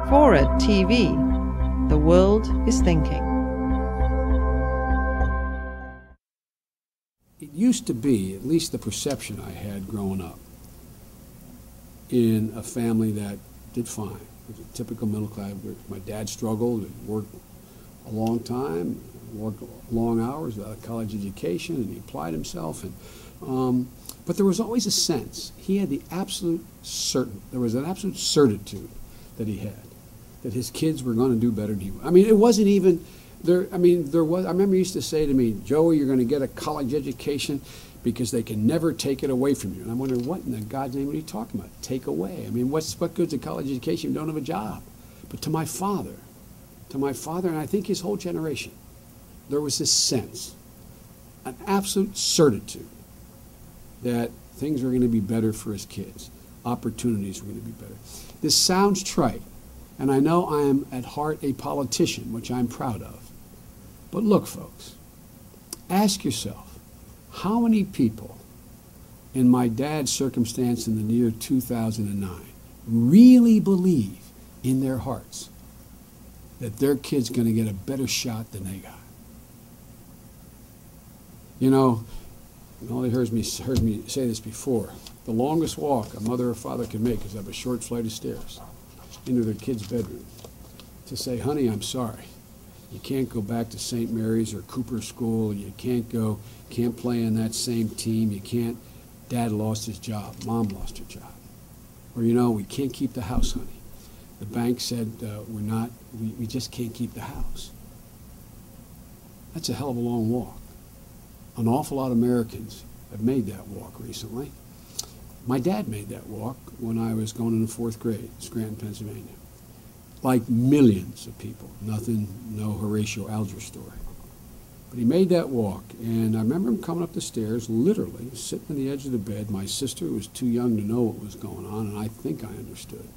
FORA.tv. The world is thinking. It used to be, at least the perception I had growing up, in a family that did fine. It was a typical middle class. My dad struggled, worked a long time, worked long hours without a college education, and he applied himself. But there was always a sense, he had the absolute there was an absolute certitude that he had, that his kids were going to do better than he would. I mean, it wasn't even, I remember he used to say to me, Joey, you're going to get a college education because they can never take it away from you. And I'm wondering, what in the God's name are you talking about? Take away? I mean, what good's a college education if you don't have a job? But to my father, and I think his whole generation, there was this sense, an absolute certitude that things were going to be better for his kids. Opportunities were going to be better. This sounds trite, and I know I am at heart a politician, which I'm proud of. But look, folks, ask yourself, how many people in my dad's circumstance in the year 2009 really believe in their hearts that their kid's going to get a better shot than they got? You know, nobody heard me say this before. The longest walk a mother or father can make is up a short flight of stairs into their kid's bedroom to say, honey, I'm sorry. You can't go back to St. Mary's or Cooper School. You can't play in that same team. You can't, Dad lost his job. Mom lost her job. Or, you know, we can't keep the house, honey. The bank said we just can't keep the house. That's a hell of a long walk. An awful lot of Americans have made that walk recently. My dad made that walk when I was going into 4th grade in Scranton, Pennsylvania. Like millions of people. No Horatio Alger story. But he made that walk, and I remember him coming up the stairs, literally, sitting on the edge of the bed. My sister was too young to know what was going on, and I think I understood.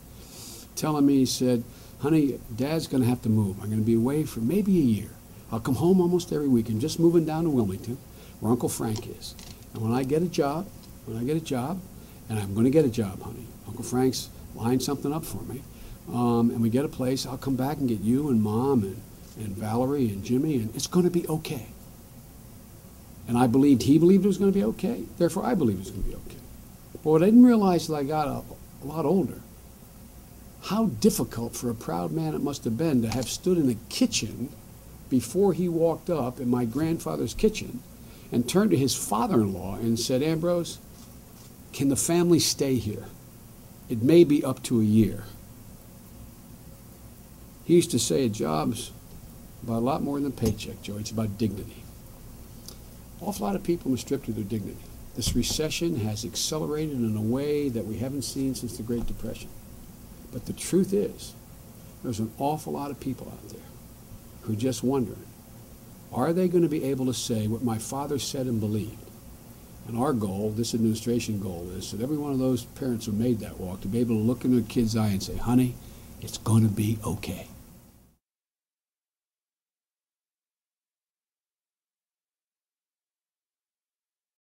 Telling me, he said, honey, Dad's going to have to move. I'm going to be away for maybe a year. I'll come home almost every week. I'm just moving down to Wilmington, where Uncle Frank is. And when I get a job, and I'm going to get a job, honey, Uncle Frank's lined something up for me, and we get a place, I'll come back and get you and Mom and Valerie and Jimmy, and it's going to be okay. And he believed it was going to be okay. Therefore, I believed it was going to be okay. But what I didn't realize till I got a lot older, how difficult for a proud man it must have been to have stood in the kitchen before he walked up in my grandfather's kitchen and turned to his father-in-law and said, Ambrose, can the family stay here? It may be up to a year. He used to say a job's about a lot more than a paycheck, Joe. It's about dignity. An awful lot of people are stripped of their dignity. This recession has accelerated in a way that we haven't seen since the Great Depression. But the truth is, there's an awful lot of people out there who are just wondering, are they going to be able to say what my father said and believed? And our goal, this administration goal, is that every one of those parents who made that walk to be able to look in their kid's eye and say, honey, it's going to be okay.